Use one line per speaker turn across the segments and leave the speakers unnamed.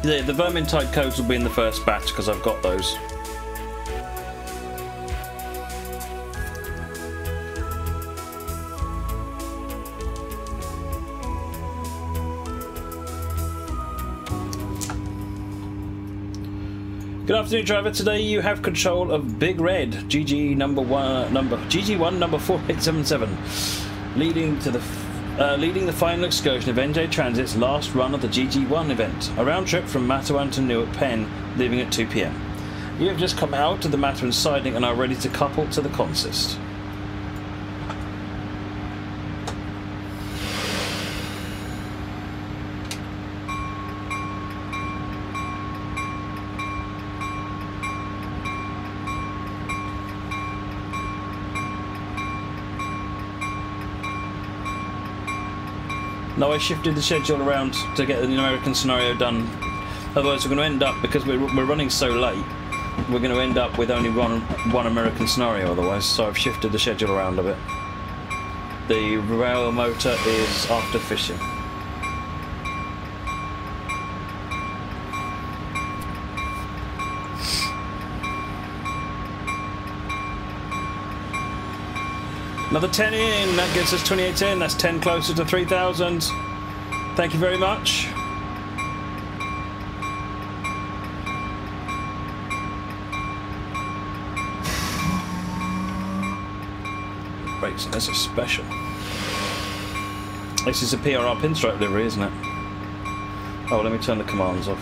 The Vermintide codes will be in the first batch because I've got those. Good afternoon, driver. Today you have control of Big Red, GG1 number 4877, leading the final excursion of NJ Transit's last run of the GG1 event. A round trip from Mattawan to Newark Penn, leaving at 2 PM. You have just come out of the Mattawan siding and are ready to couple to the consist. No, I shifted the schedule around to get the American scenario done. Otherwise we're going to end up, because we're running so late, we're going to end up with only one American scenario otherwise, so I've shifted the schedule around a bit. The rail motor is after fishing. Another 10 in, that gets us 28 in, that's 10 closer to 3,000. Thank you very much. Brakes, that's a special. This is a PRR pinstripe livery, isn't it? Oh, let me turn the commands off.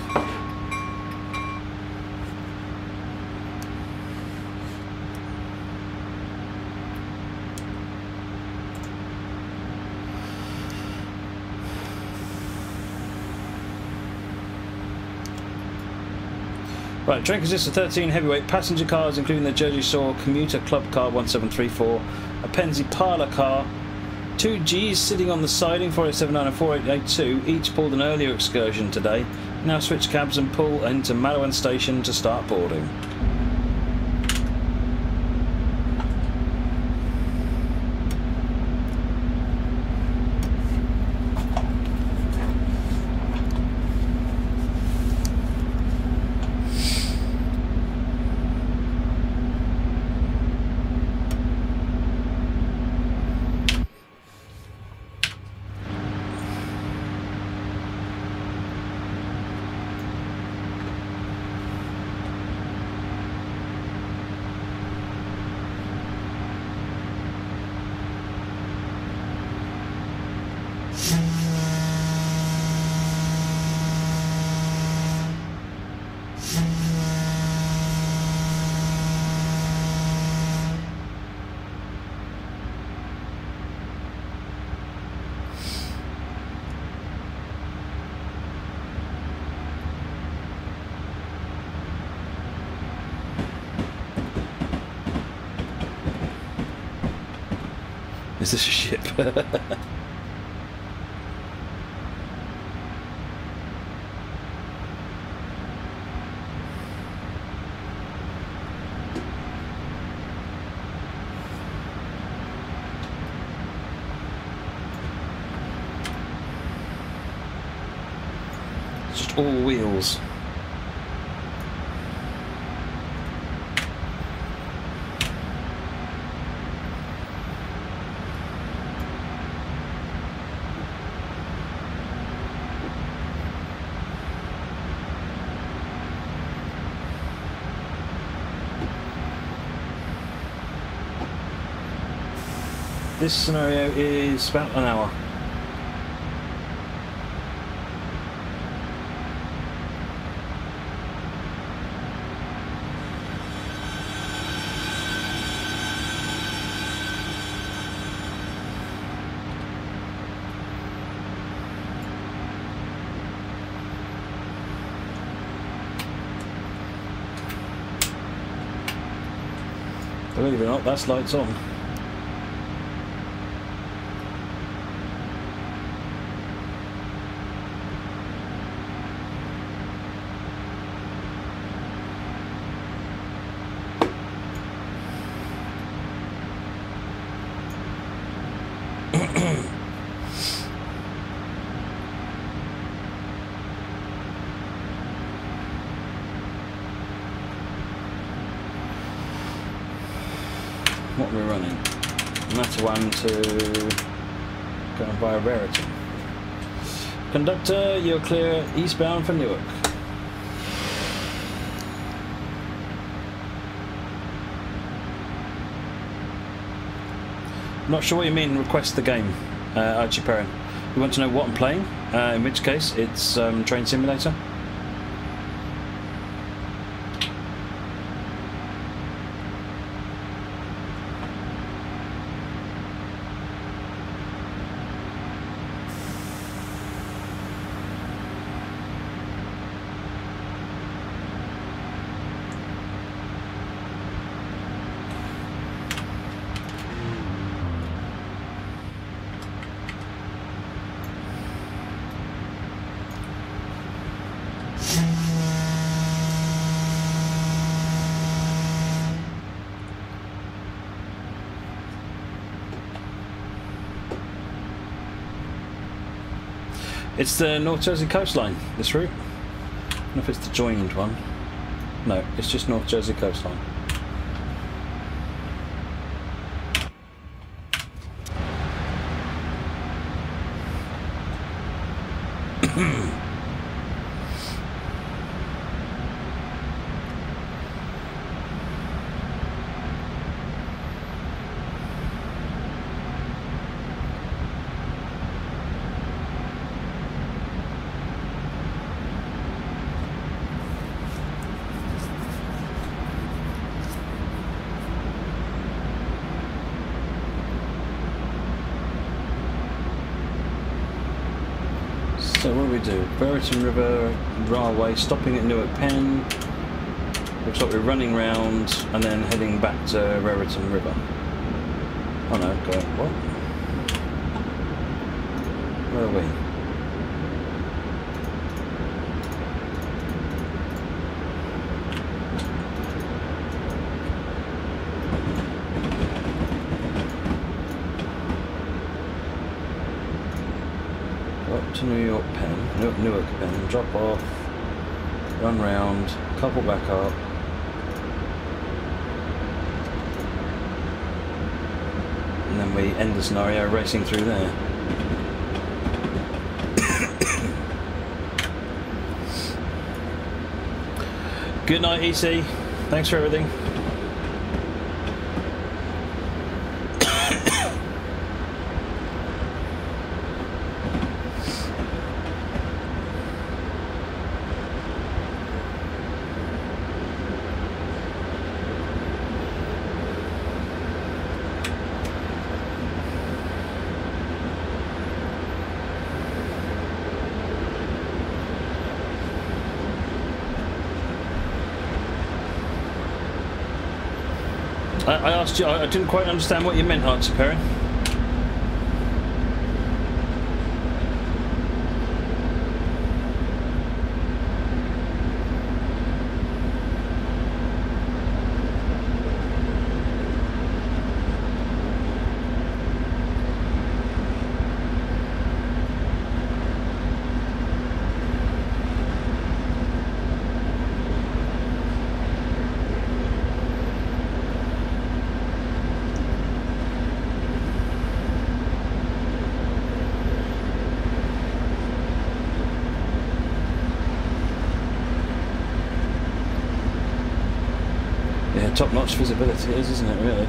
Right, train consists of 13 heavyweight passenger cars, including the Jersey Shore Commuter Club Car 1734, a Pennsy Parlour car, 2 Gs sitting on the siding 4879 and 4882, each pulled an earlier excursion today. Now switch cabs and pull into Mattawan Station to start boarding. Is this a ship? Just all wheels. This scenario is about an hour. Believe it or not, that's lights on. What are we running? Mattawan to going via Raritan. Conductor, you're clear eastbound for Newark. Not sure what you mean, request the game, Archie Perrin. You want to know what I'm playing? In which case, it's Train Simulator. It's the North Jersey coastline, this route. I don't know if it's the joined one. No, it's just North Jersey coastline. So what do we do? Raritan River Railway, stopping at Newark Penn. Looks like we're running round and then heading back to Raritan River. Oh no, go what? Where are we? To New York Penn, Newark Penn, drop off, run round, couple back up, and then we end the scenario racing through there. Good night, EC. Thanks for everything. I asked you, I didn't quite understand what you meant, Archie Perrin. Top-notch visibility it is, isn't it, really?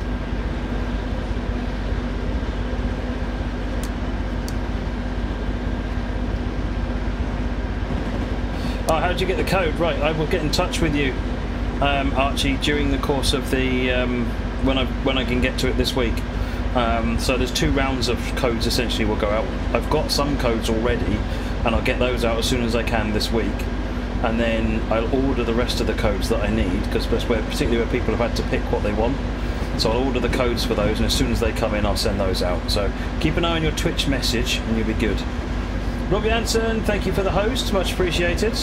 Oh, how did you get the code? Right, I will get in touch with you, Archie, during the course of the when I can get to it this week. So there's 2 rounds of codes essentially will go out. I've got some codes already, and I'll get those out as soon as I can this week. And then I'll order the rest of the codes that I need, because that's where, particularly where people have had to pick what they want. So I'll order the codes for those, and as soon as they come in, I'll send those out. So keep an eye on your Twitch message, and you'll be good. Robbie Anson, thank you for the host, much appreciated.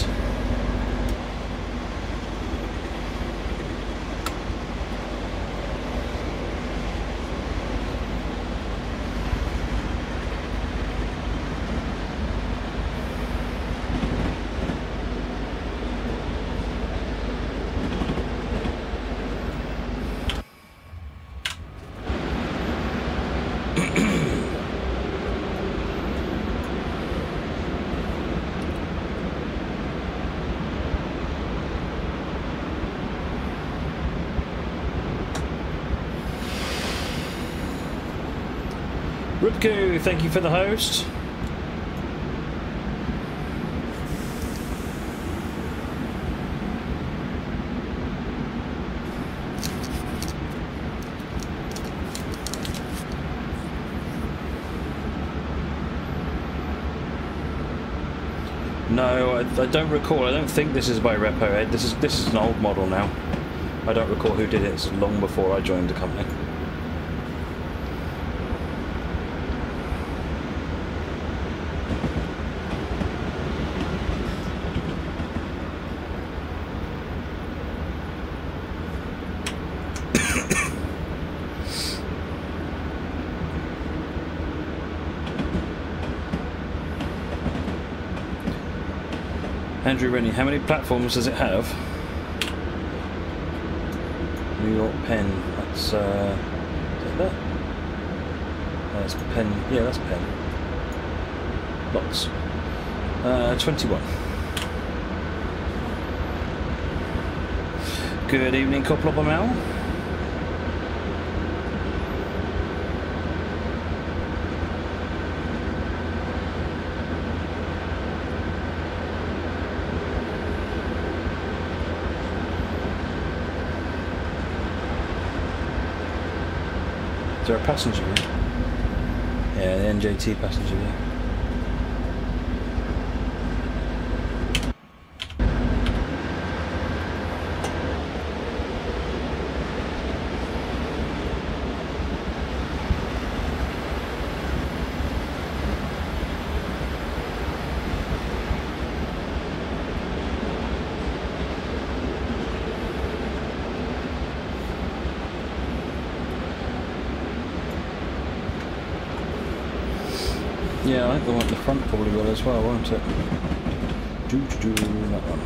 Rupku, thank you for the host. No, I don't recall. I don't think this is by Repo Head. This is an old model now. I don't recall who did it. It's long before I joined the company. Andrew Rennie, how many platforms does it have? New York Pen, that's, is that? That's Pen, yeah, that's Pen. Lots. 21. Good evening, Coplopper Mal. Is there a passenger view? Yeah, the NJT passenger view. Yeah, I think the one at the front probably will as well, won't it? That one.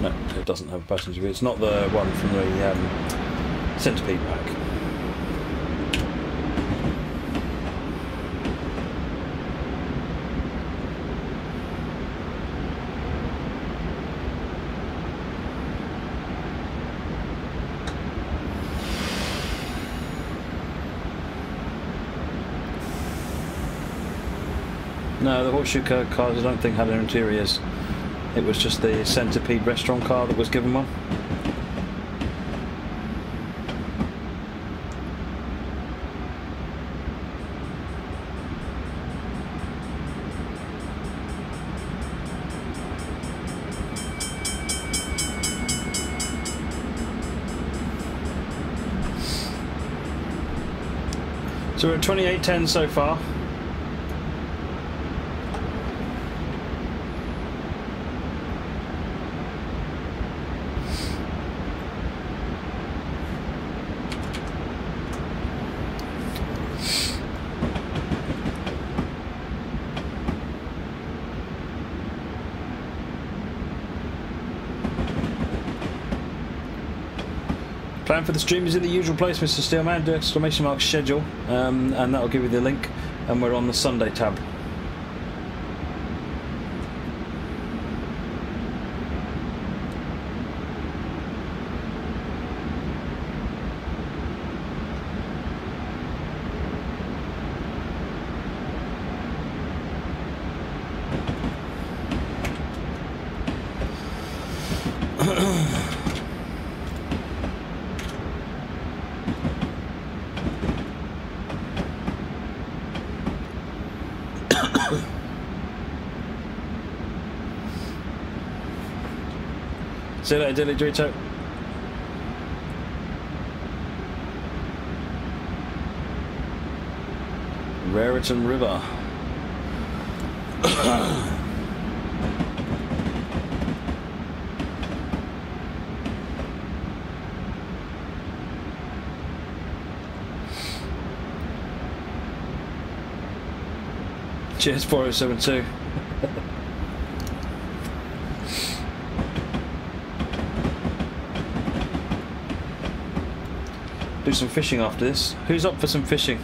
No, it doesn't have a passenger view. It's not the one from the centipede pack. No, the horseshoe cars I don't think had interiors. It was just the centipede restaurant car that was given one. So we're at 28.10 so far. Plan for the stream is in the usual place, Mr. Steelman. Do exclamation mark schedule, and that'll give you the link. And we're on the Sunday tab. See you later, Dilly Dorito. Raritan River. Cheers, 4072. Do some fishing after this. Who's up for some fishing?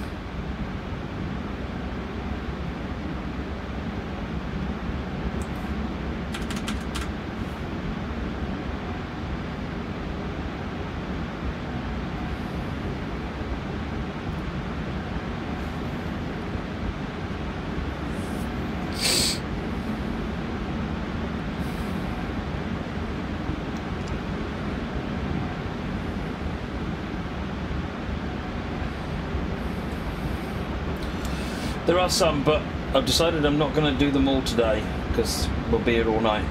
There are some, but I've decided I'm not going to do them all today because we'll be here all night.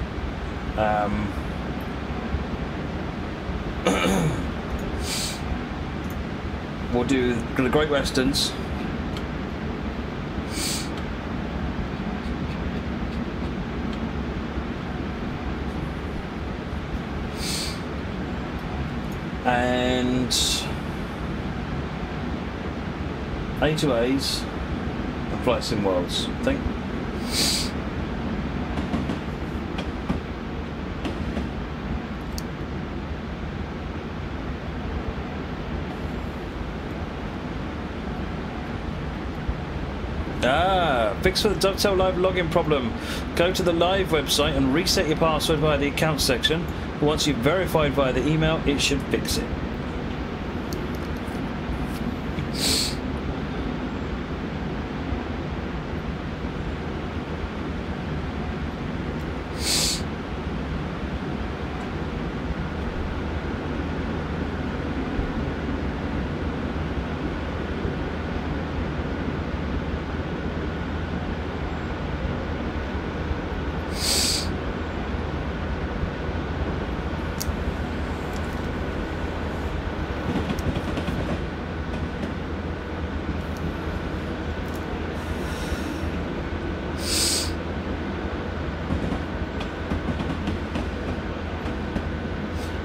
We'll do the Great Westerns. And A2As and Flight Sim Worlds, I think. Fix for the Dovetail Live login problem. Go to the live website and reset your password via the account section. Once you've verified via the email, it should fix it.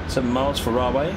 Some miles for Rahway.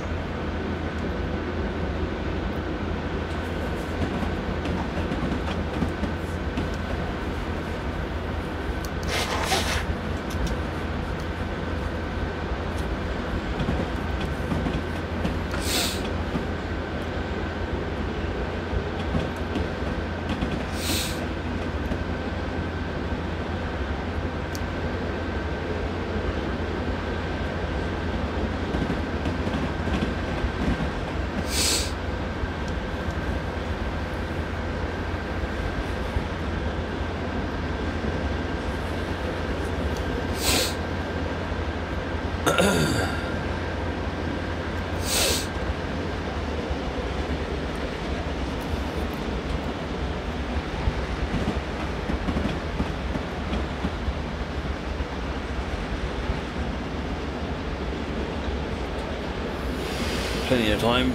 Plenty of time.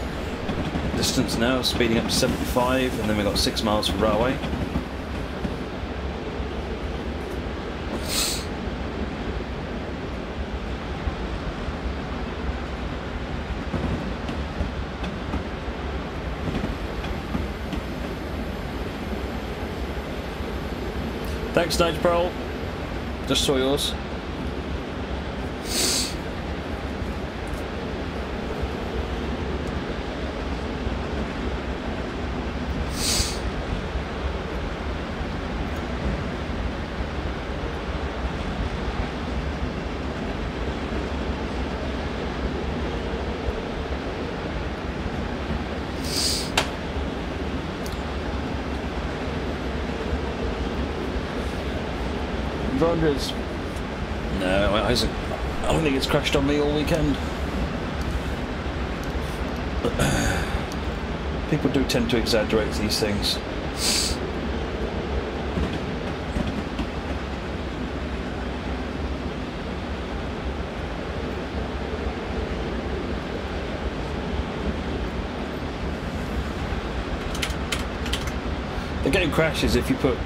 Distance now speeding up to 75, and then we've got 6 miles for Rahway. Thanks, Stage Pearl. Just saw yours. Rogers. No, I don't think it's crashed on me all weekend. People do tend to exaggerate these things. The game crashes if you put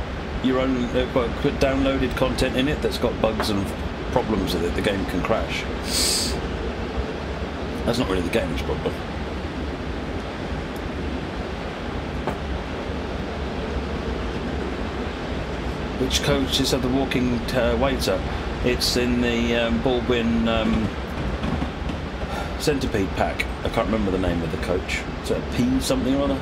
your own put downloaded content in it that's got bugs and problems with it. The game can crash. That's not really the game's problem. Which coaches have the walking waiter? It's in the Baldwin Centipede pack. I can't remember the name of the coach. Is it a P something or other?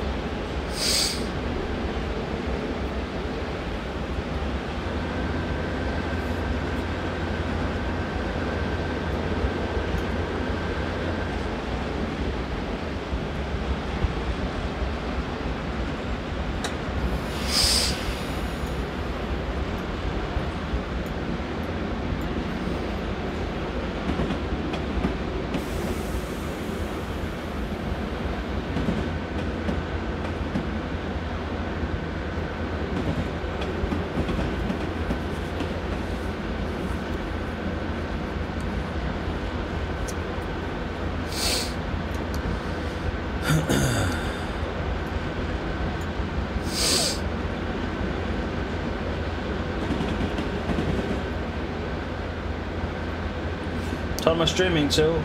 Time I'm streaming till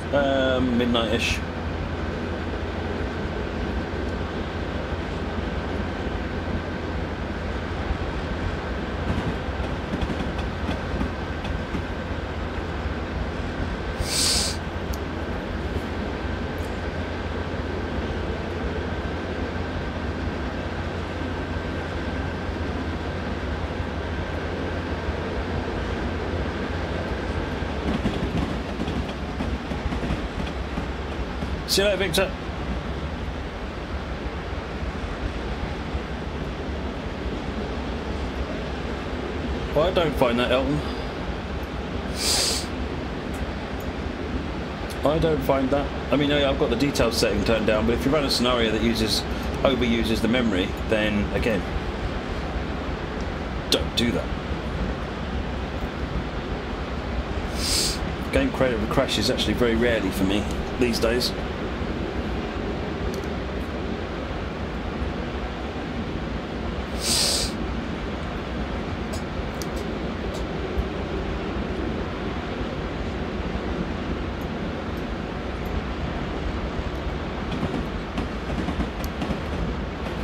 midnight-ish. See you later, Victor. Well, I don't find that, Elton. I don't find that. I mean, I've got the details setting turned down, but if you run a scenario that overuses the memory, then again, don't do that. Game creative crashes actually very rarely for me these days.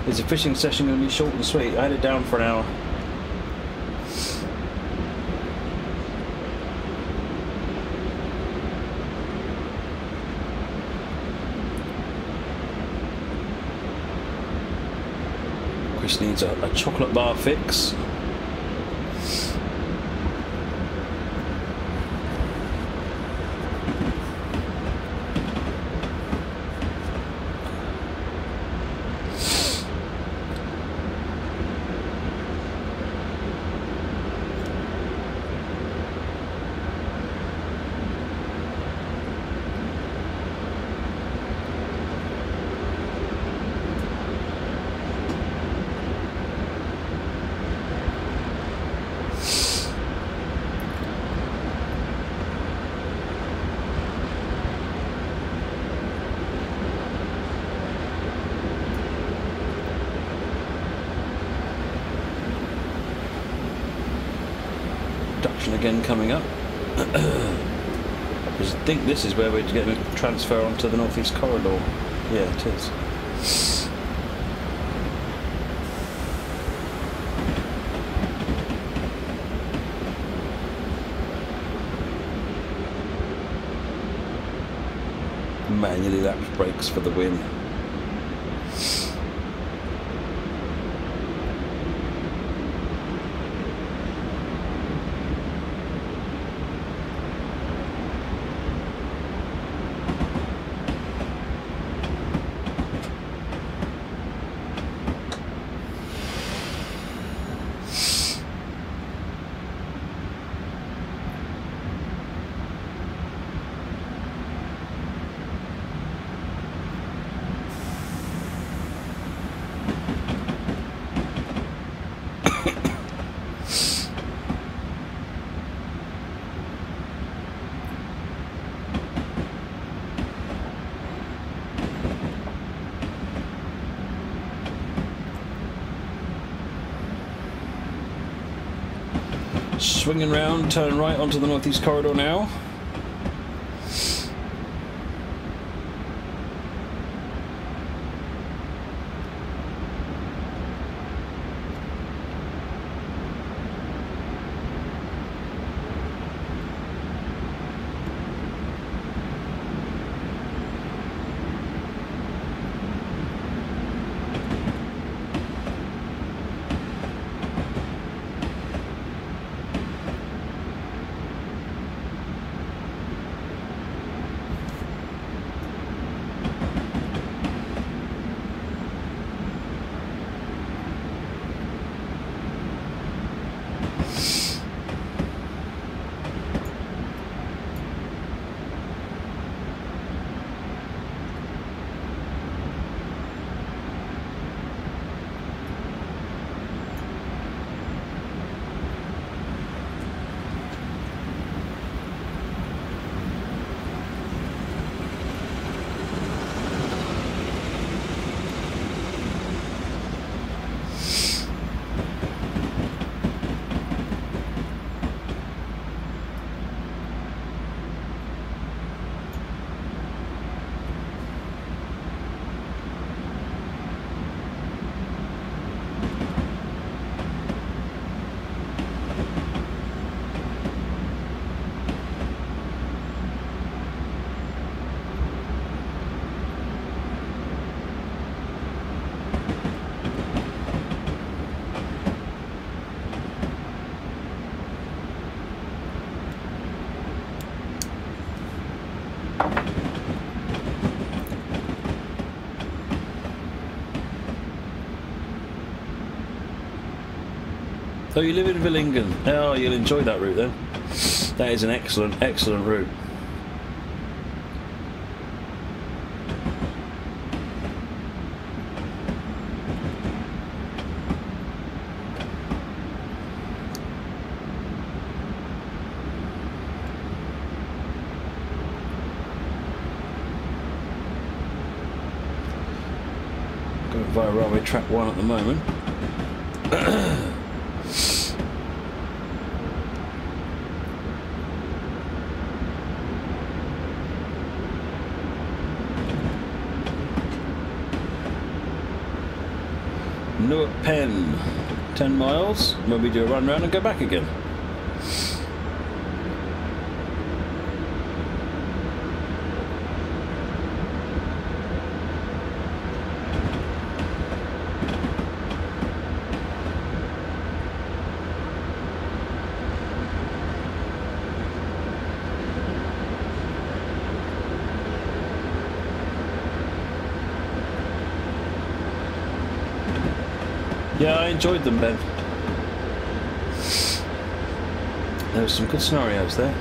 Is the fishing session going to be short and sweet? I had it down for an hour. Chris needs a chocolate bar fix. Again coming up. I think this is where we're getting a transfer onto the northeast corridor. Yeah, it is. Manually lapse brakes for the win. Swinging round, turn right onto the northeast corridor now. Oh, you live in Villingen. Oh, you'll enjoy that route then. That is an excellent, excellent route. Going via railway track 1 at the moment. Newark Penn, 10 miles, where we do a run round and go back again. Yeah, I enjoyed them, Ben. There were some good scenarios there.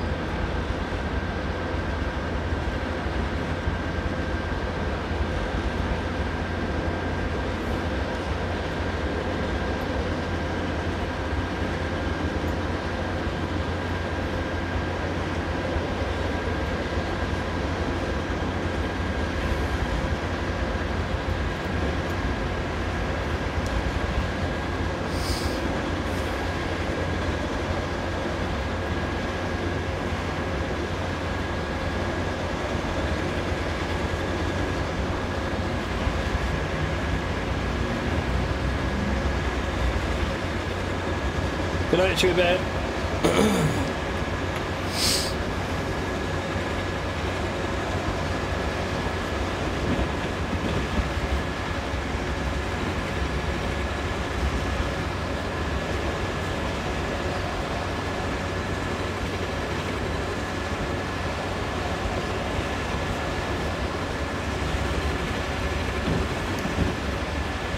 Good night to you, Ben.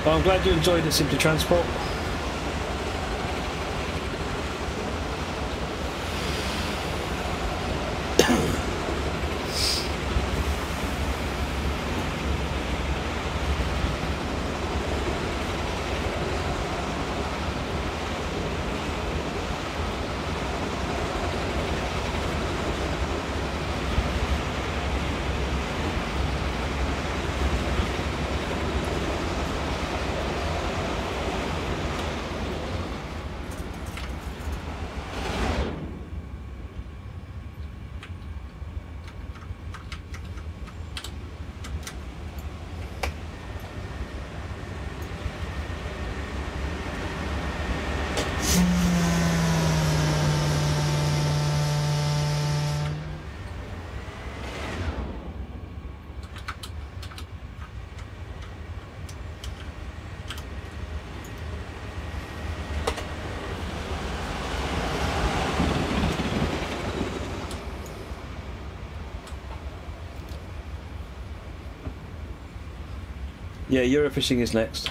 Well, I'm glad you enjoyed it, Simply Transport. Yeah, Eurofishing is next.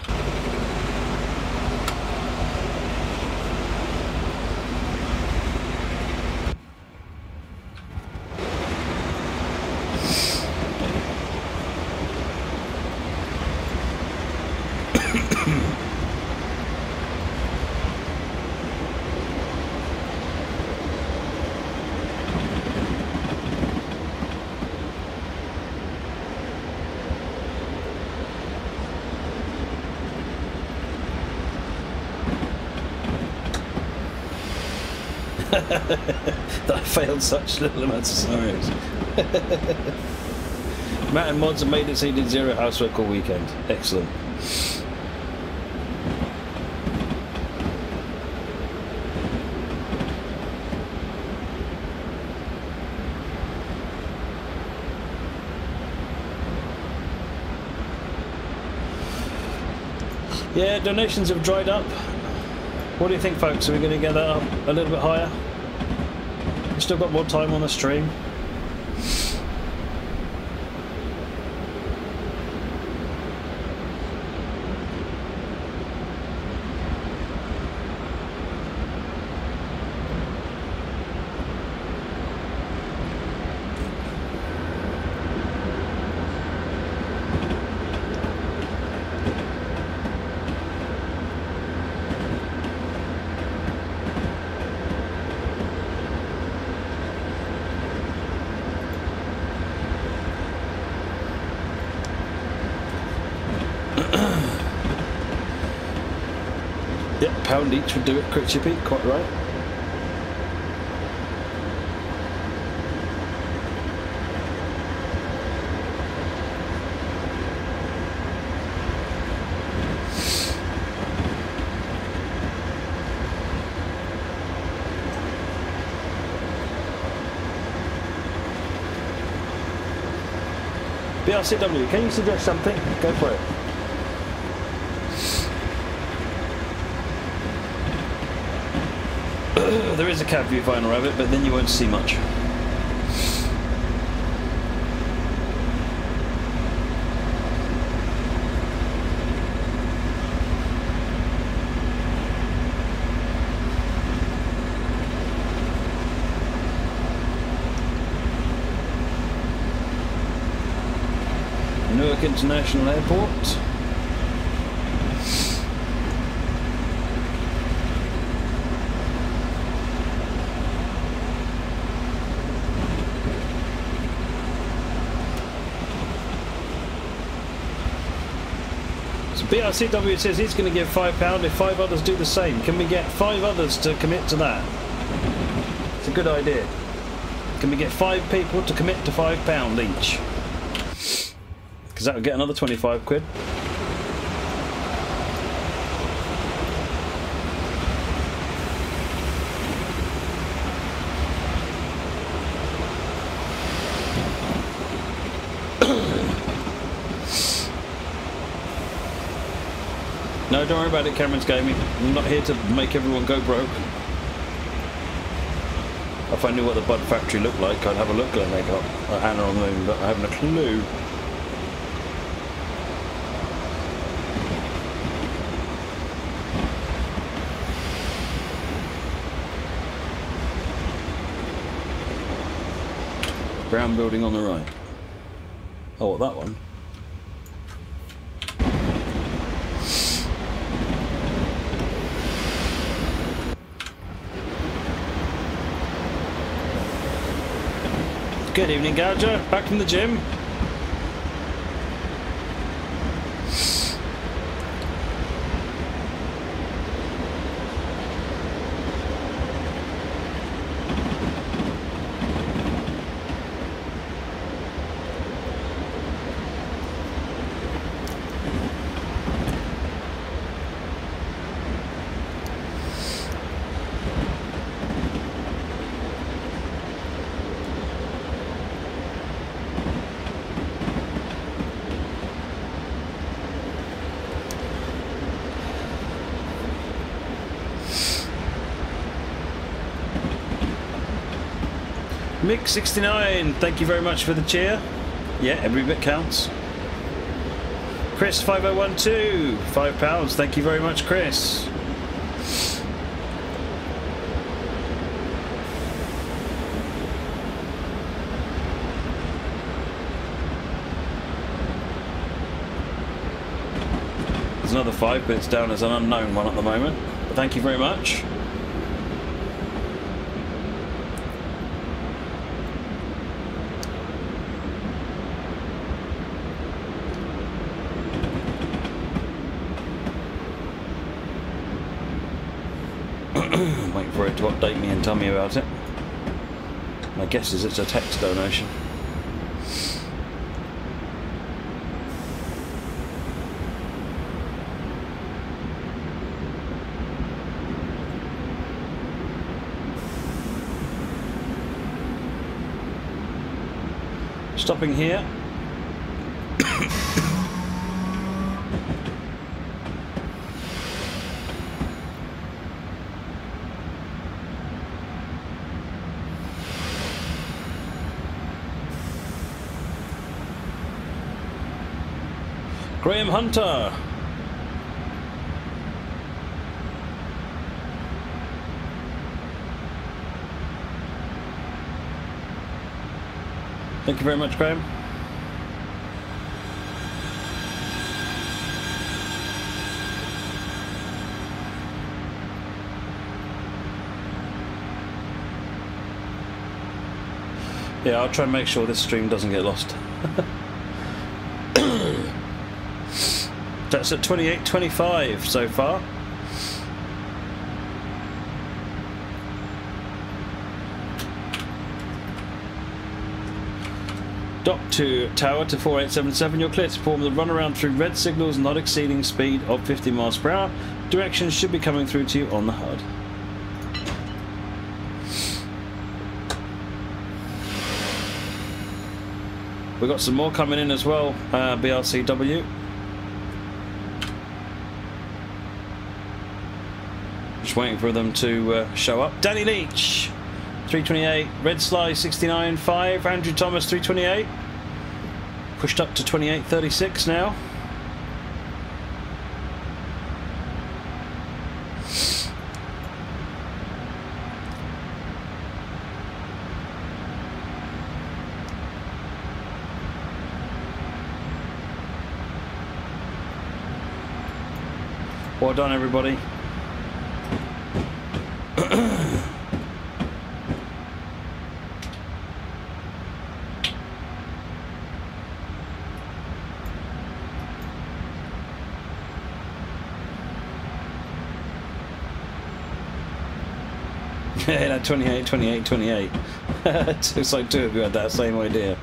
That I failed such little amounts of scenarios. Matt and Mods have made it so you did zero housework all weekend. Excellent. Yeah, donations have dried up. What do you think, folks? Are we going to get that up a little bit higher? We've still got more time on the stream. £5 each would do it, Crit Chippy, quite right. BRCW, can you suggest something? Go for it. There is a cab viewfinder of it, but then you won't see much. Newark International Airport. So BRCW says he's going to give £5 if 5 others do the same. Can we get 5 others to commit to that? It's a good idea. Can we get 5 people to commit to £5 each? Because that would get another 25 quid. No, don't worry about it, Cameron's Gaming. I'm not here to make everyone go broke. If I knew what the Bud Factory looked like, I'd have a look at it. Got a Hannah on the moon, but I haven't a clue. Brown building on the right. Oh, what, that one? Good evening, Gouger. Back from the gym. Mick69, thank you very much for the cheer. Yeah, every bit counts. Chris 5012, £5. Thank you very much, Chris. There's another 5, but it's down as an unknown one at the moment. But thank you very much. Waiting for it to update me and tell me about it. My guess is it's a text donation. Stopping here. Graham Hunter. Thank you very much, Graham. Yeah, I'll try and make sure this stream doesn't get lost. That's at 28.25 so far. Dock to tower to 4877. You're clear to perform the runaround through red signals, not exceeding speed of 50 miles per hour. Directions should be coming through to you on the HUD. We've got some more coming in as well, BRCW. Just waiting for them to show up. Danny Leach, 328. Red Sly, 69.5. Andrew Thomas, 328. Pushed up to 28.36 now. Well done, everybody. Yeah, that 28, 28, 28. It's like two of you had that same idea.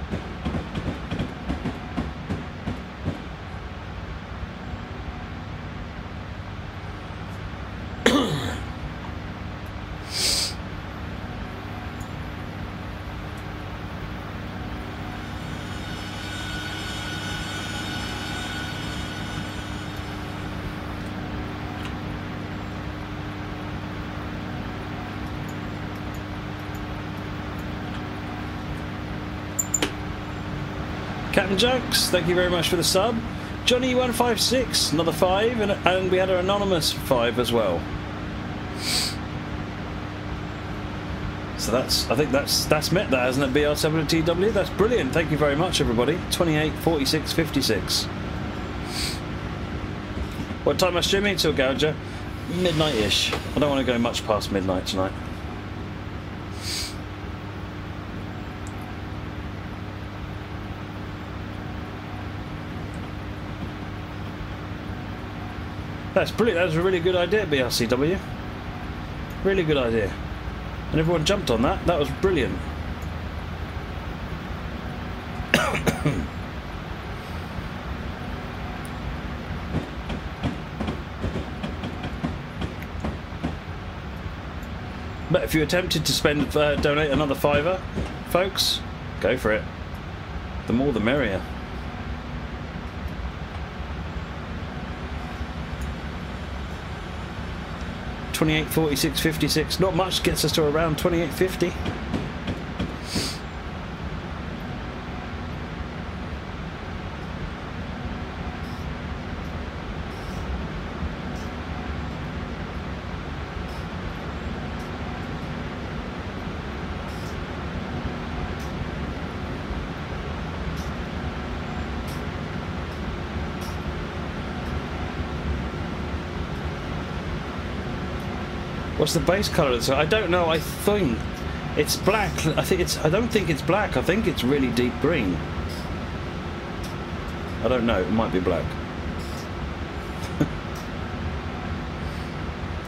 Captain Junks, thank you very much for the sub. Johnny156, another 5, and we had an anonymous 5 as well. So I think that's met that, hasn't it? BR7TW, that's brilliant. Thank you very much, everybody. 28, 46, 56. What time am I streaming till, Gouger? Midnight-ish. I don't want to go much past midnight tonight. That's brilliant. That was a really good idea, BRCW. Really good idea. And everyone jumped on that. That was brilliant. But if you attempted to donate another $5, folks, go for it. The more the merrier. 28, 46, 56. Not much, gets us to around 28.50. What's the base colour? So I don't know. I think it's black. I don't think it's black. I think it's really deep green. I don't know. It might be black.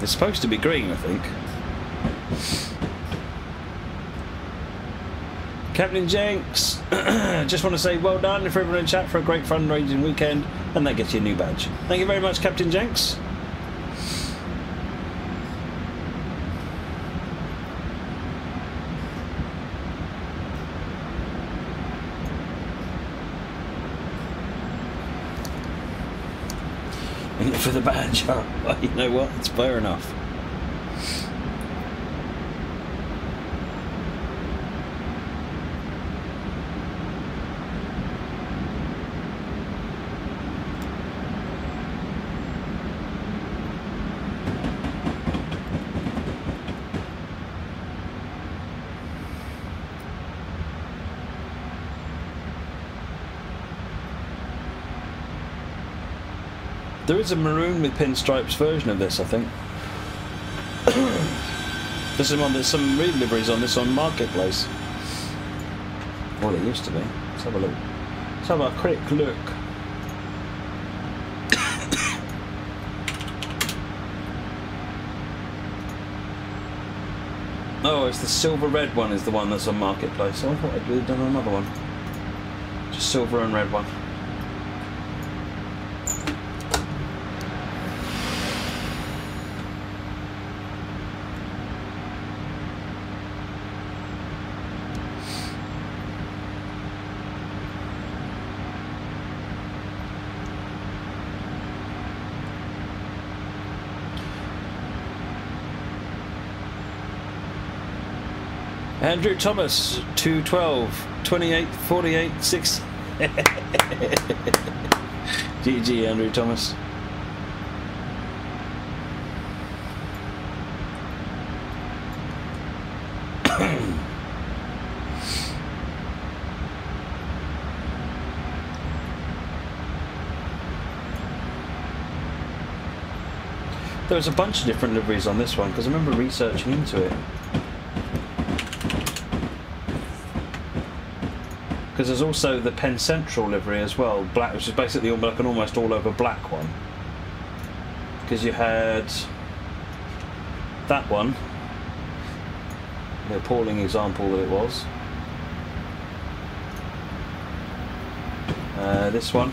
It's supposed to be green, I think. Captain Jenks, just want to say well done for everyone in chat for a great fundraising weekend, and that gets you a new badge. Thank you very much, Captain Jenks. For the badge, well, you know what? It's fair enough. There is a maroon with pinstripes version of this, I think. There's some re-deliveries on this on Marketplace. Well, there used to be. Let's have a look. Let's have a quick look. Oh, it's the silver red one is the one that's on Marketplace. So I thought I'd done another one. Just silver and red one. Andrew Thomas, 212, 28, 48, 6. GG, Andrew Thomas. There was a bunch of different liveries on this one because I remember researching into it. Because there's also the Penn Central livery as well, black, which is basically like an almost all over black one. Because you had that one, the appalling example that it was. This one,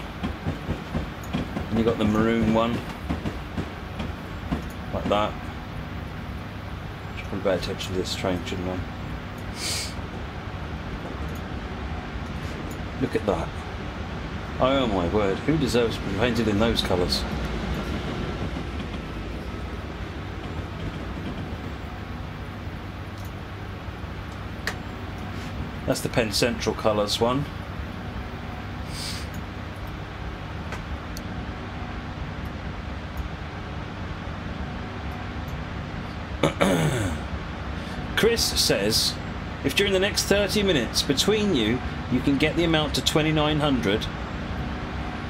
and you got the maroon one, like that. Should probably pay attention to this train, shouldn't I? Look at that. Oh my word, who deserves to be painted in those colours? That's the Penn Central colours one. Chris says, if during the next 30 minutes between you can get the amount to 2,900,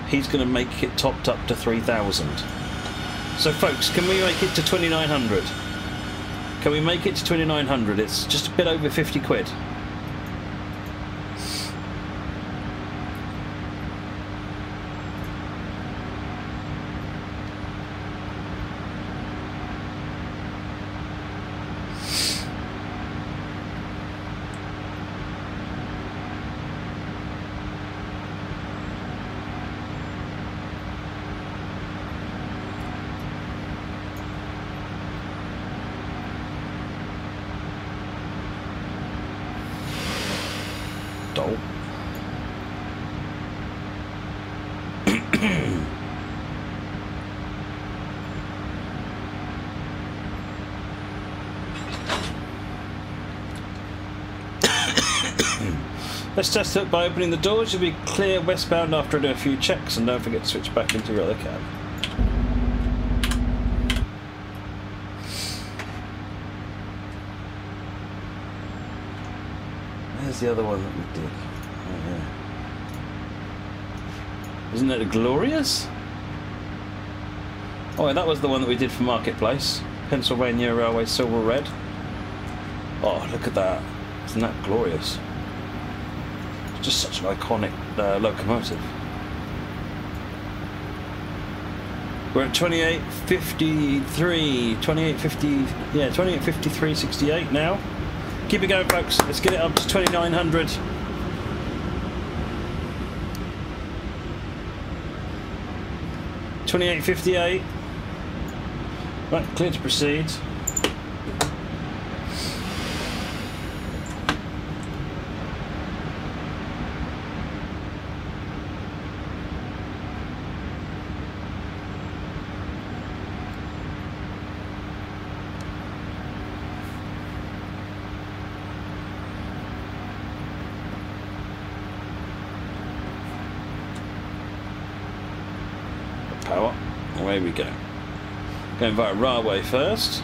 he's going to make it topped up to 3,000. So folks, can we make it to 2,900? Can we make it to 2,900? It's just a bit over 50 quid. Dope. Let's test it by opening the doors. You'll be clear westbound after I do a few checks, and don't forget to switch back into your other cab. There's the other one that we did. Oh, yeah. Isn't it glorious? Oh, yeah, that was the one that we did for Marketplace. Pennsylvania Railway Silver Red. Oh, look at that. Isn't that glorious? It's just such an iconic locomotive. We're at 28.53, 28.50, yeah, 28.53.68 now. Keep it going, folks. Let's get it up to 2,900. $28.58. Right, clear to proceed. Power. Away we go. Going via railway first.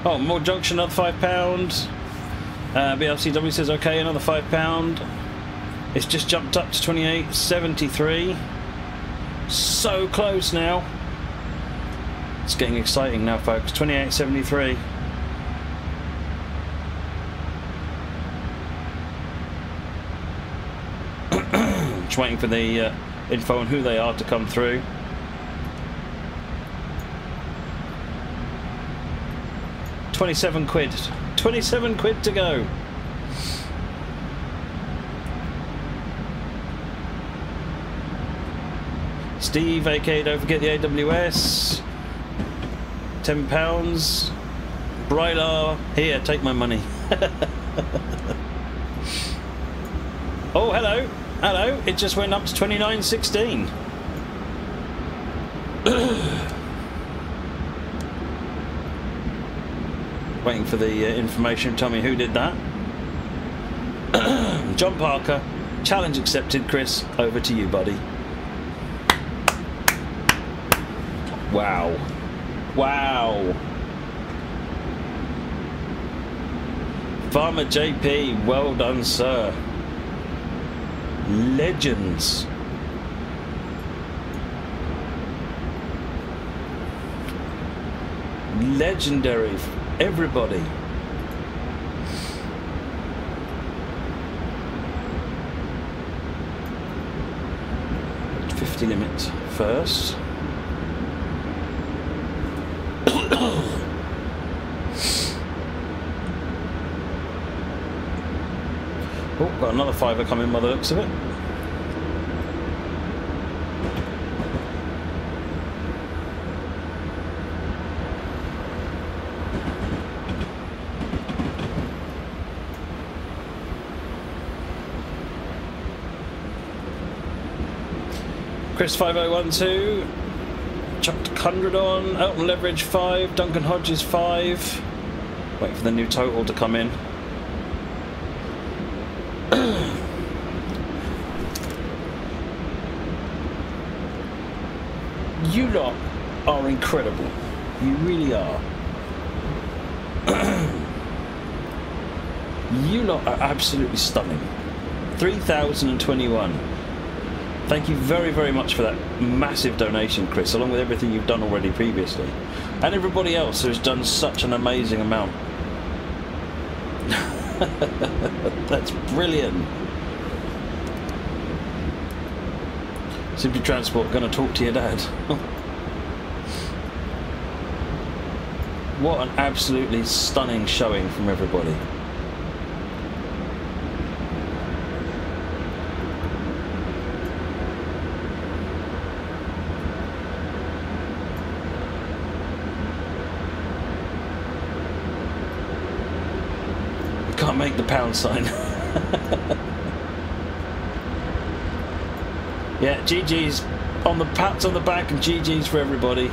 Oh, more junction, another £5. BLCW says okay, another £5. It's just jumped up to 28.73. So close now. It's getting exciting now, folks. 28.73. Just waiting for the info on who they are to come through. 27 quid. 27 quid to go. Steve, aka don't forget the AWS. £10. Brylar, here, take my money. Oh, hello. Hello. It just went up to 29.16. Waiting for the information. Tell me who did that. John Parker. Challenge accepted, Chris. Over to you, buddy. Wow. Wow. Farmer JP, well done, sir. Legends. Legendary. Everybody. $50 limit first. Oh, got another fiver coming by the looks of it. Chris 5012 chucked 100 on. Elton Leverage 5. Duncan Hodges 5. Wait for the new total to come in. You lot are incredible. You really are. You lot are absolutely stunning. 3,021. Thank you very, very much for that massive donation, Chris, along with everything you've done already previously. And everybody else who's done such an amazing amount. That's brilliant. Simply Transport, gonna talk to your dad. What an absolutely stunning showing from everybody. Can't make the pound sign. Yeah, GG's on the pats on the back and GG's for everybody.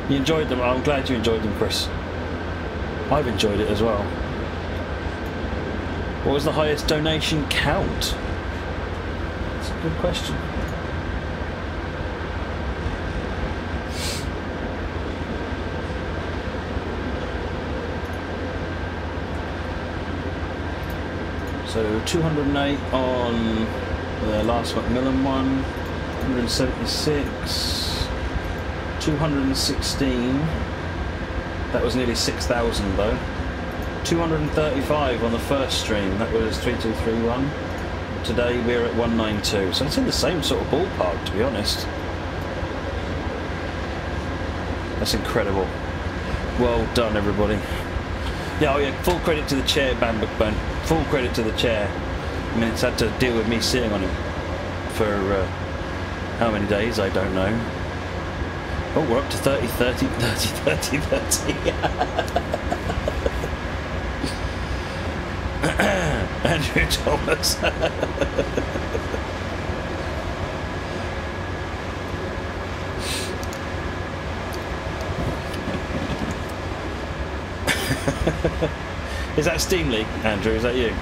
You enjoyed them. I'm glad you enjoyed them, Chris. I've enjoyed it as well. What was the highest donation count? That's a good question. So 208 on the last Macmillan one, 176, 216, that was nearly 6,000 though, 235 on the first stream, that was 3231, today we're at 192, so it's in the same sort of ballpark, to be honest. That's incredible. Well done, everybody. Yeah, oh yeah, full credit to the chair, Bamboo. Full credit to the chair. I mean, it's had to deal with me sitting on it for how many days, I don't know. Oh, we're up to 30, 30, 30, 30, 30. Andrew Thomas. Is that Steam League, Andrew? Is that you?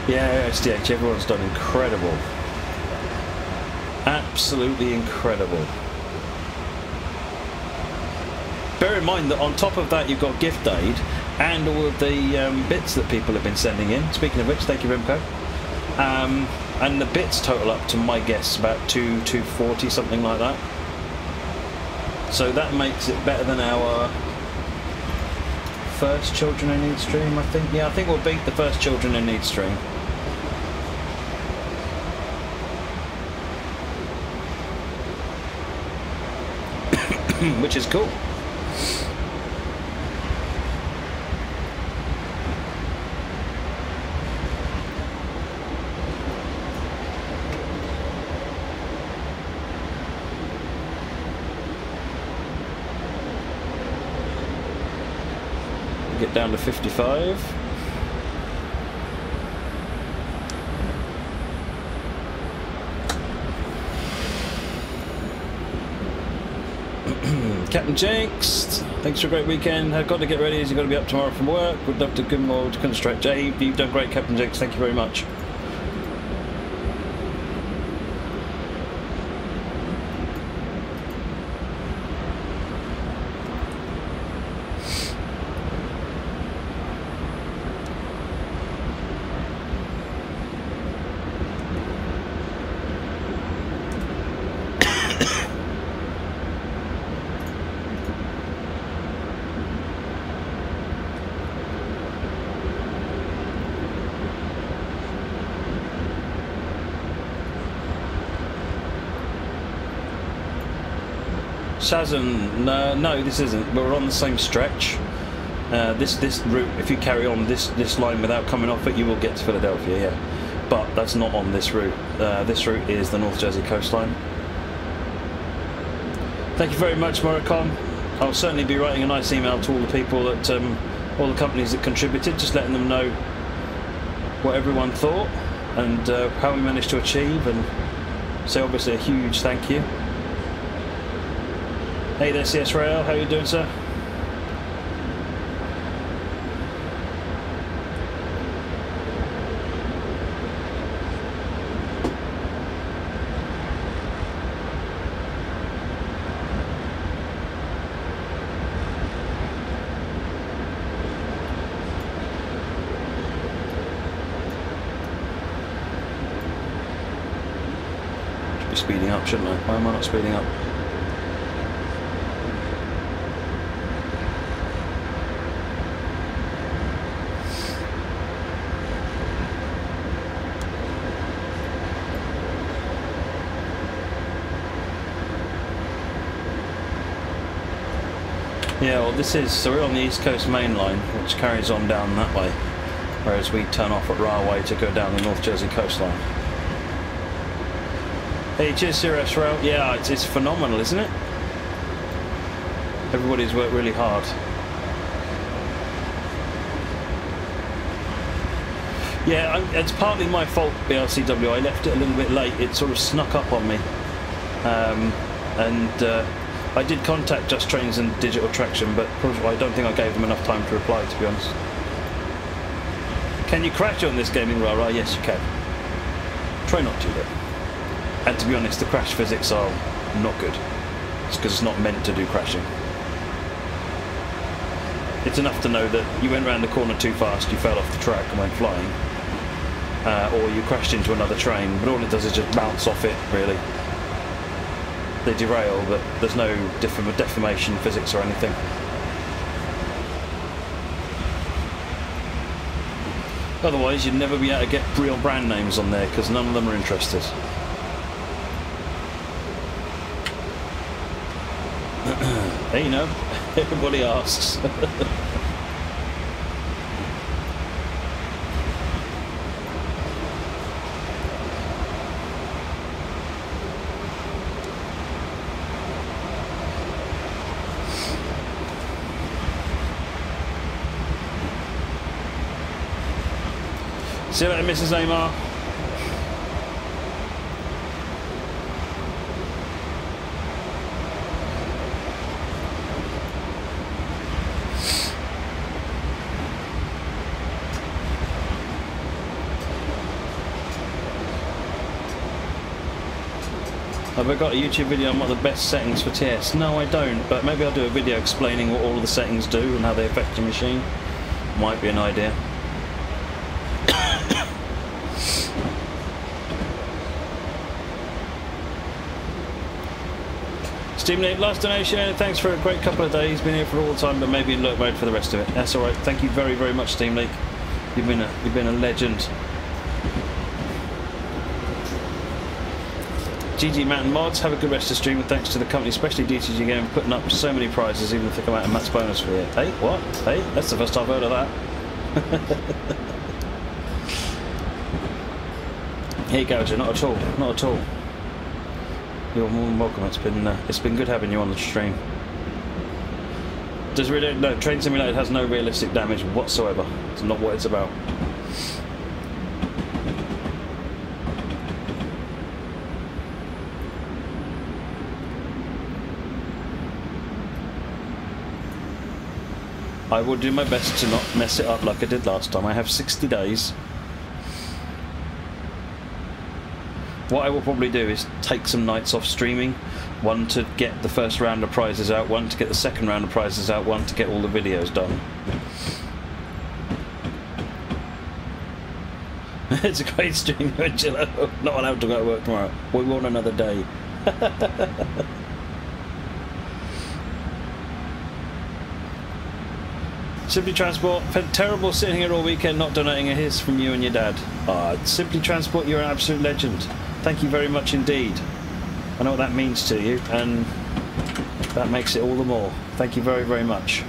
Yeah, SDH, everyone's done incredible. Absolutely incredible. Bear in mind that on top of that you've got gift aid and all of the bits that people have been sending in. Speaking of which, thank you, Remco. And the bits total up to my guess about 240, something like that. So that makes it better than our first Children in Need stream, I think. Yeah, I think we'll beat the first Children in Need stream. Which is cool. Get down to 55. Captain Jinx, thanks for a great weekend. I've got to get ready as you've got to be up tomorrow from work. Would love to good more to concentrate. Jay, you've done great, Captain Jinx. Thank you very much. Shazam, no, this isn't. We're on the same stretch. This route, if you carry on this line without coming off it, you will get to Philadelphia, yeah. But that's not on this route. This route is the North Jersey coastline. Thank you very much, Moricon. I'll certainly be writing a nice email to all the people that, all the companies that contributed, just letting them know what everyone thought and how we managed to achieve, and say obviously a huge thank you. Hey there, CS Rail, how you doing, sir? Should be speeding up, shouldn't I? Why am I not speeding up? Yeah, well this is, so we're on the East Coast main line, which carries on down that way, whereas we turn off at Railway to go down the North Jersey coastline. Hey, cheers Sirius Rail. Yeah, it's phenomenal, isn't it? Everybody's worked really hard. Yeah, it's partly my fault, BRCW. I left it a little bit late. It sort of snuck up on me. I did contact Just Trains and Digital Traction, but I don't think I gave them enough time to reply, to be honest. Can you crash on this gaming rah-rah? Yes, you can. Try not to, though. And to be honest, the crash physics are not good. It's because it's not meant to do crashing. It's enough to know that you went round the corner too fast, you fell off the track and went flying. Or you crashed into another train, but all it does is just bounce off it, really. They derail, but there's no deformation physics or anything. Otherwise, you'd never be able to get real brand names on there, because none of them are interested. Hey, you know, everybody asks. See you later, Mrs. Amar. Have I got a YouTube video on what the best settings for TS? No, I don't, but maybe I'll do a video explaining what all the settings do and how they affect your machine. Might be an idea. Steam Link, last donation. Thanks for a great couple of days. Been here for all the time, but maybe in lurk mode for the rest of it. That's all right. Thank you very, very much, Steam Link. You've been a legend. GG Matt and Mods, have a good rest of the stream, and thanks to the company, especially DTG Game, putting up so many prizes, even if they come out in Matt's bonus for you. Hey, what? Hey, that's the first I've heard of that. Here you go, Joe. Not at all. Not at all. You're more than welcome. It's been good having you on the stream. No, Train Simulator has no realistic damage whatsoever. It's not what it's about. I will do my best to not mess it up like I did last time. I have 60 days. What I will probably do is take some nights off streaming. One to get the first round of prizes out, one to get the second round of prizes out, one to get all the videos done. It's a great stream, Angela. Not allowed to go to work tomorrow. We want another day. Simply Transport, terrible sitting here all weekend not donating a hiss from you and your dad. Simply Transport, you're an absolute legend. Thank you very much indeed. I know what that means to you, and that makes it all the more. Thank you very, very much.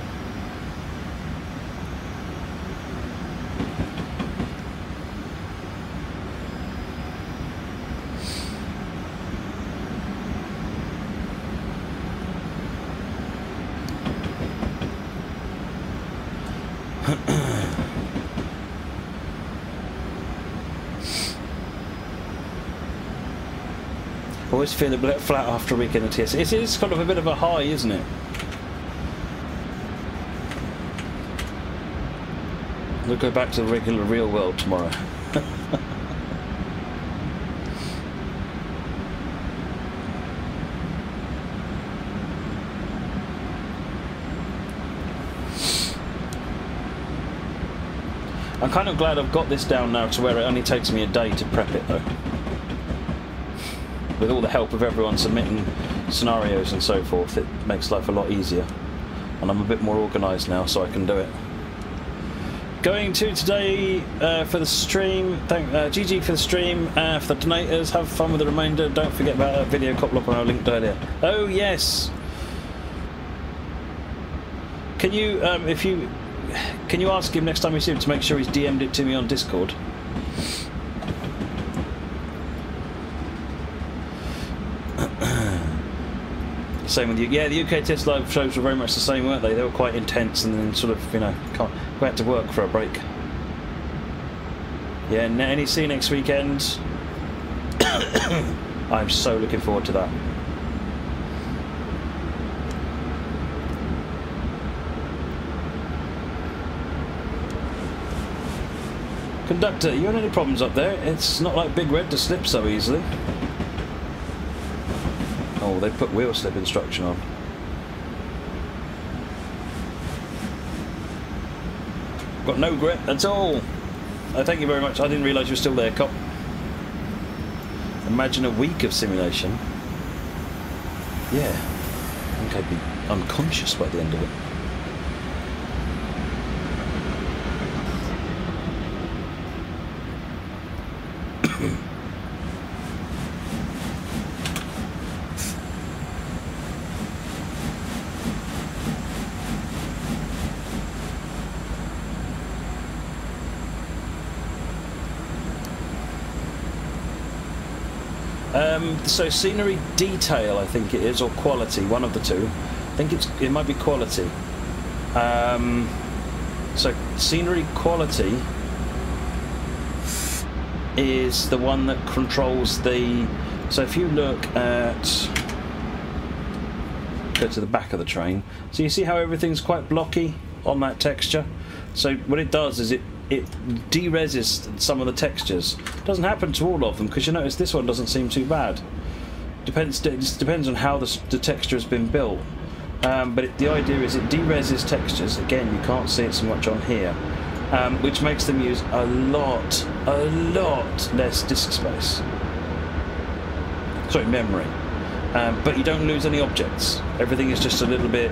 Always feel a bit flat after a weekend of TS. It is kind of a bit of a high, isn't it? We'll go back to the regular real world tomorrow. I'm kind of glad I've got this down now to where it only takes me a day to prep it though. With all the help of everyone submitting scenarios and so forth, it makes life a lot easier. And I'm a bit more organised now, so I can do it. Going to today for the stream. Thank GG for the stream. For the donators, have fun with the remainder. Don't forget about that video cop lock I linked earlier. Oh yes. Can you, can you ask him next time you see him to make sure he's DM'd it to me on Discord? Same with you. Yeah, the UK Test Live shows were very much the same, weren't they? They were quite intense and then sort of, you know, we had to work for a break. Yeah, NEC next weekend. I'm so looking forward to that. Conductor, you had any problems up there? It's not like Big Red to slip so easily. Oh, they put wheel slip instruction on. Got no grip at all. Thank you very much. I didn't realise you were still there, cop. Imagine a week of simulation. Yeah. I think I'd be unconscious by the end of it. So scenery detail, I think it is, or quality, one of the two. I think it might be quality. So scenery quality is the one that controls the. So if you look at, go to the back of the train. So you see how everything's quite blocky on that texture. So what it does is it de-reses some of the textures. It doesn't happen to all of them because you notice this one doesn't seem too bad. It just depends on how the texture has been built. But the idea is it de-reses textures. Again, you can't see it so much on here, which makes them use a lot less disk space. Sorry, memory. but you don't lose any objects. Everything is just a little bit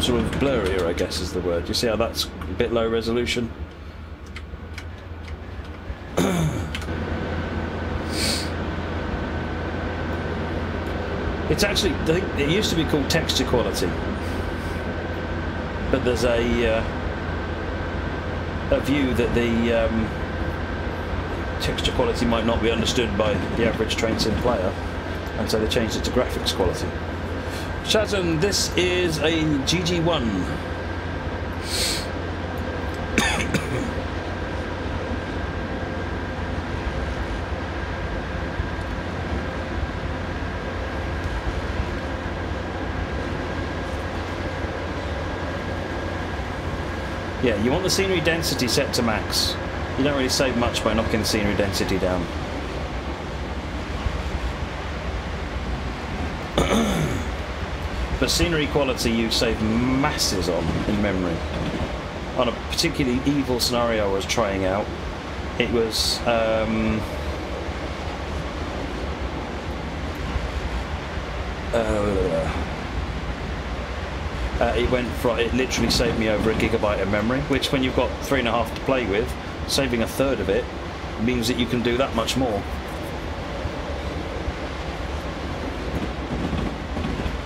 sort of blurrier, I guess is the word. You see how that's a bit low resolution? It's actually, I think it used to be called texture quality, but there's a view that the texture quality might not be understood by the average train sim player, and so they changed it to graphics quality. Shazam, this is a GG1. Yeah, you want the scenery density set to max. You don't really save much by knocking the scenery density down. But scenery quality you save masses on in memory. On a particularly evil scenario I was trying out, it was it literally saved me over 1 GB of memory, which when you've got 3.5 to play with, saving 1/3 of it means that you can do that much more.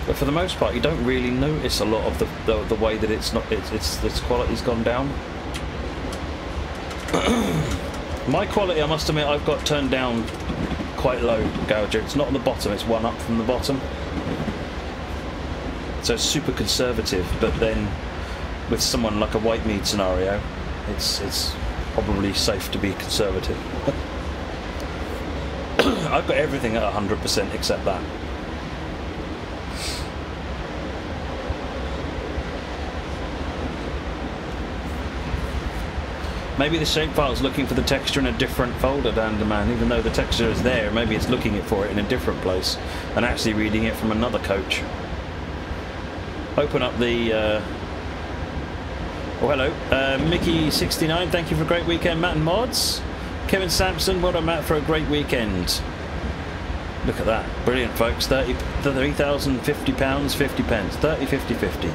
But for the most part, you don't really notice a lot of the way that its quality's gone down. My quality, I must admit, I've got turned down quite low, Gouger. It's not on the bottom; it's one up from the bottom. So it's super conservative, but then with someone like a white meat scenario, it's probably safe to be conservative. I've got everything at 100% except that. Maybe the shapefile's looking for the texture in a different folder, Danderman, even though the texture is there. Maybe it's looking for it in a different place and actually reading it from another coach. Open up the... Oh, hello. Mickey69, thank you for a great weekend, Matt and Mods. Kevin Sampson, well done, Matt, for a great weekend. Look at that. Brilliant, folks. £3,050, 50 pence. 30, 50, 50.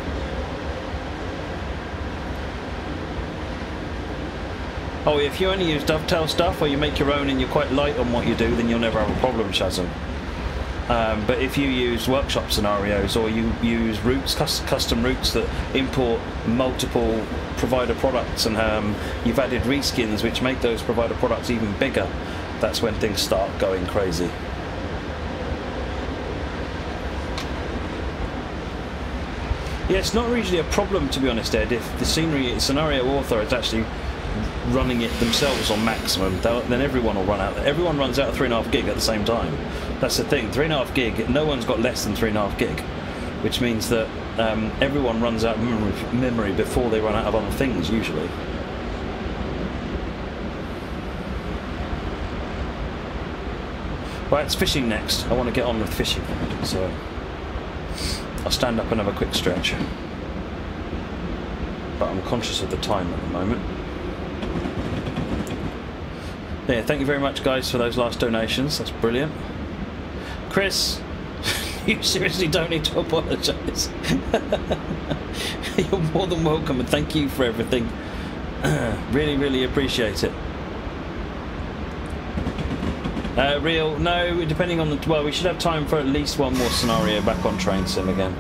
Oh, if you only use dovetail stuff, or you make your own and you're quite light on what you do, then you'll never have a problem, Shazam. But if you use workshop scenarios, or you use routes, custom routes that import multiple provider products, and you've added reskins which make those provider products even bigger, that's when things start going crazy. Yeah, it's not usually a problem, to be honest, Ed, if the scenario author is actually running it themselves on maximum, then everyone will run out. Everyone runs out of 3.5 gig at the same time. That's the thing. 3.5 gig. No one's got less than 3.5 gig, which means that everyone runs out of memory before they run out of other things usually. Right, it's fishing next. I want to get on with fishing, so I'll stand up and have a quick stretch. But I'm conscious of the time at the moment. Yeah, thank you very much, guys, for those last donations. That's brilliant. Chris, you seriously don't need to apologise. You're more than welcome, and thank you for everything. Really, really appreciate it. Real, no, depending on the... Well, we should have time for at least one more scenario back on Train Sim again.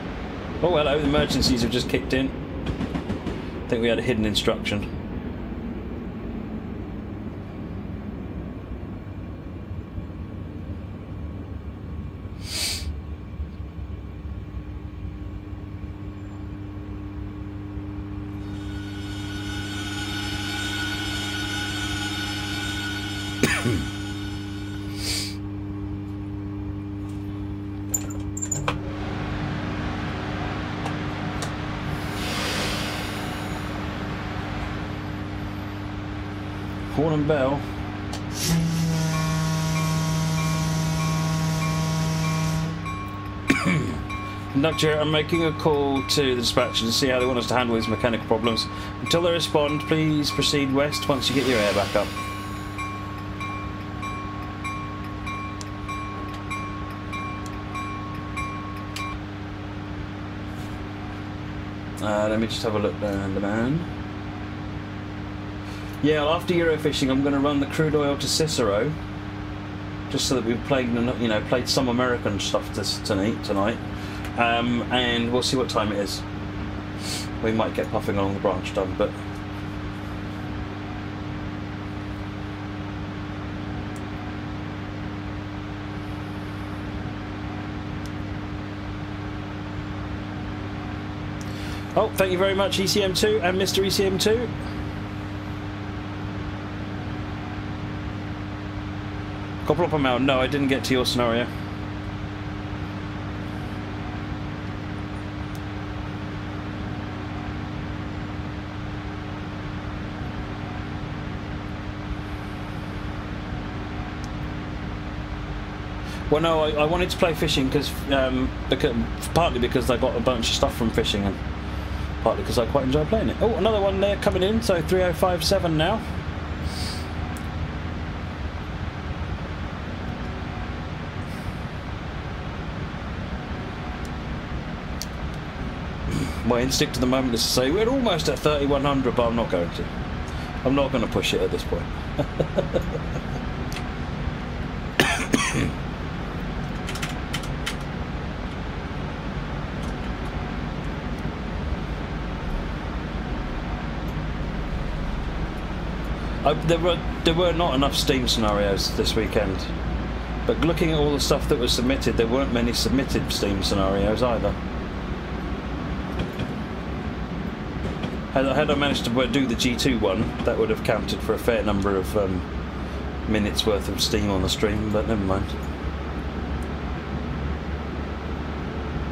Oh, hello, the emergencies have just kicked in. I think we had a hidden instruction. Horn and bell. Conductor, I'm making a call to the dispatcher to see how they want us to handle these mechanical problems. Until they respond, please proceed west once you get your air back up. Let me just have a look down the man. Yeah, well, after Eurofishing, I'm going to run the crude oil to Cicero, just so that we've played, you know, played some American stuff tonight, and we'll see what time it is. We might get puffing along the branch done, but. Oh, thank you very much, ECM2 and Mr. ECM2. Couple up a mountain. No, I didn't get to your scenario. Well, no, I wanted to play fishing because partly because I got a bunch of stuff from fishing, and partly because I quite enjoy playing it. Oh, another one there coming in, so 3057 now. My instinct at the moment is to say we're almost at 3100, but I'm not going to. I'm not going to push it at this point. There were not enough Steam scenarios this weekend, but looking at all the stuff that was submitted, there weren't many submitted Steam scenarios either. Had I managed to do the G2 one, that would have counted for a fair number of minutes worth of Steam on the stream, but never mind.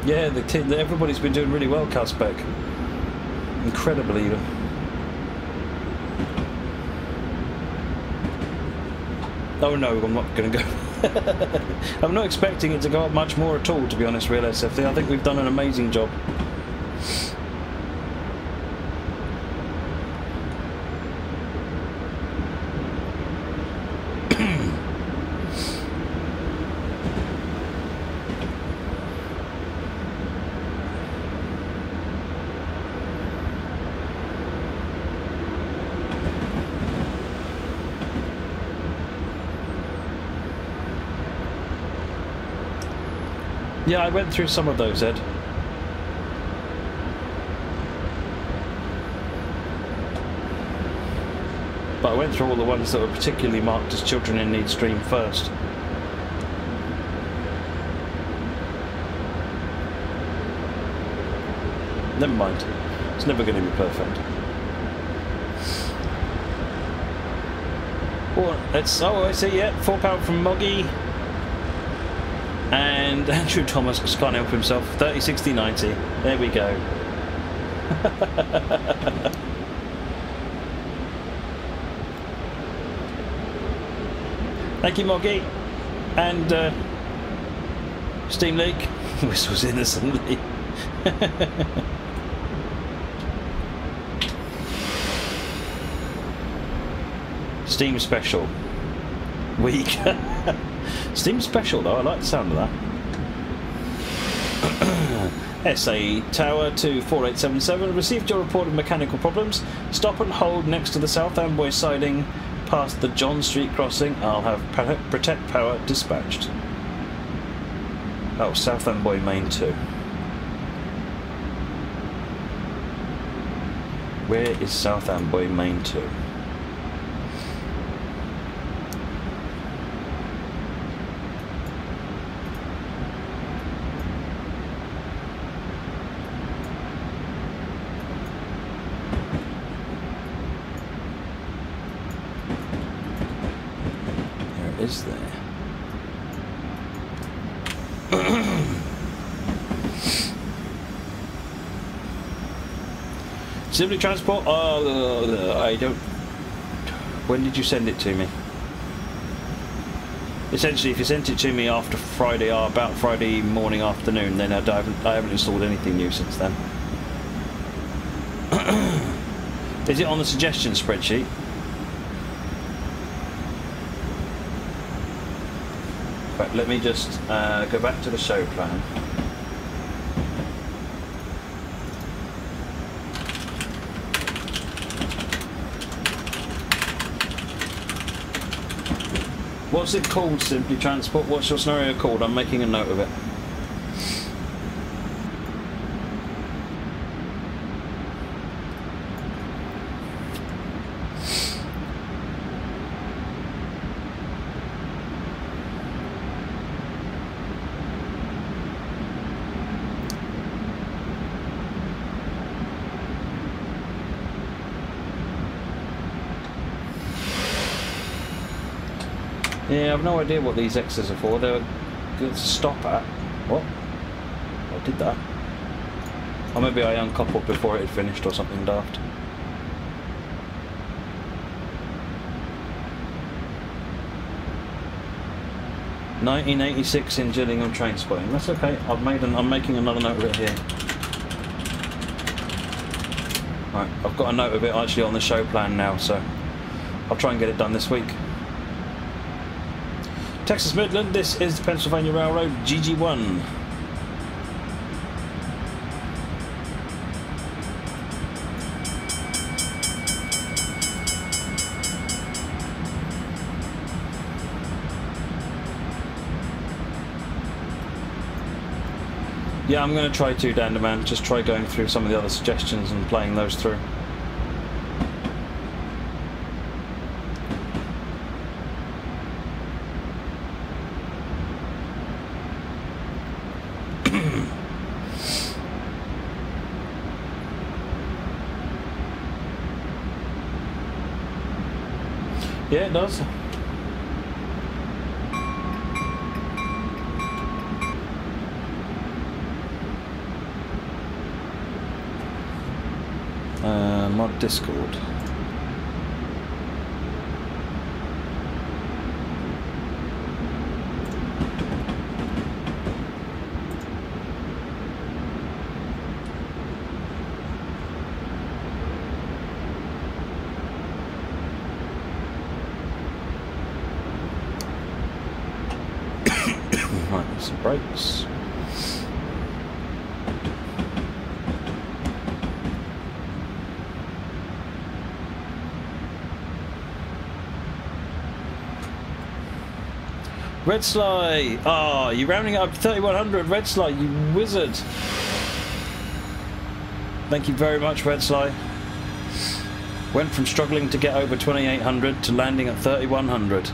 Yeah, everybody's been doing really well, Calspec. Incredibly even. Oh no, I'm not going to go. I'm not expecting it to go up much more at all, to be honest, Real SFD. I think we've done an amazing job. Yeah, I went through some of those, Ed. But I went through all the ones that were particularly marked as Children in Need stream first. Never mind. It's never going to be perfect. Oh, I see, yeah. £4 from Moggy. And Andrew Thomas just can't help himself. 30, 60, 90. There we go. Thank you, Moggy. And Steam Leak whistles innocently. Steam Special. Weak. Steam Special though, I like the sound of that. SA Tower to 4877. Received your report of mechanical problems. Stop and hold next to the South Amboy siding past the John Street crossing. I'll have Protect Power dispatched. Oh, South Amboy Main 2. Where is South Amboy Main 2? Is there? Simply Transport? I don't. When did you send it to me? Essentially, if you sent it to me after Friday, or about Friday morning, afternoon, then I haven't installed anything new since then. Is it on the suggestion spreadsheet? Right, let me just go back to the show plan. What's it called, Simply Transport? What's your scenario called? I'm making a note of it. Yeah, I've no idea what these X's are for. They're good to stop at. What? I did that. Or maybe I uncoupled before it had finished or something daft. (1986) in Gillingham train spotting. That's okay. I'm making another note of it here. Right, I've got a note of it actually on the show plan now, so I'll try and get it done this week. Texas Midland, this is the Pennsylvania Railroad GG1. Yeah, I'm going to try to, Danderman. Just try going through some of the other suggestions and playing those through. Yeah, it does. Mod Discord. Right, some brakes. Red Sly! Ah, you're rounding up 3100, Red Sly, you wizard! Thank you very much, Red Sly. Went from struggling to get over 2800 to landing at 3100.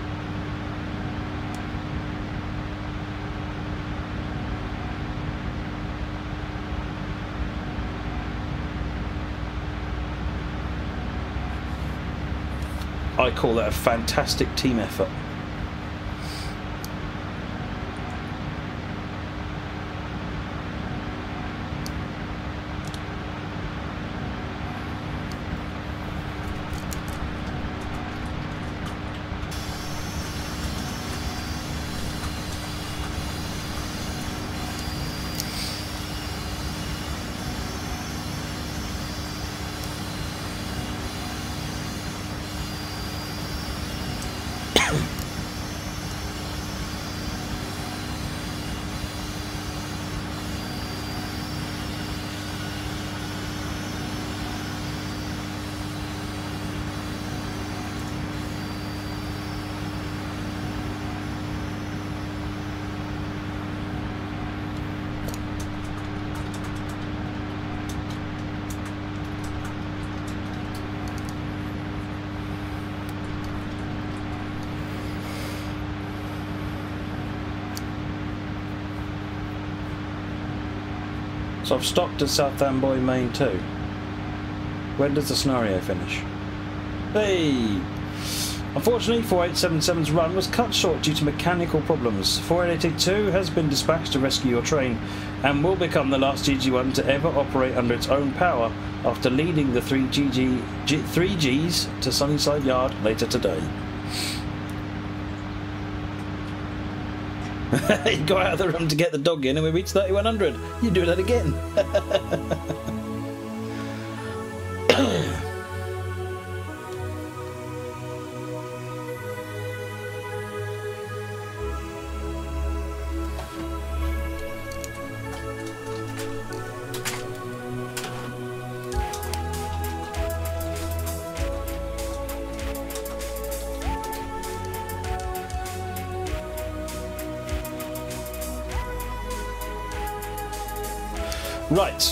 I call that a fantastic team effort. So I've stopped at South Amboy Main 2. When does the scenario finish? Hey! Unfortunately, 4877's run was cut short due to mechanical problems. 4882 has been dispatched to rescue your train and will become the last GG1 to ever operate under its own power after leading the 3Gs to Sunnyside Yard later today. You go out of the room to get the dog in and we reach 3100. You do that again. Right,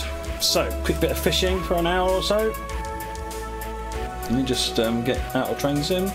so quick bit of fishing for an hour or so. Let me just get out of train sim.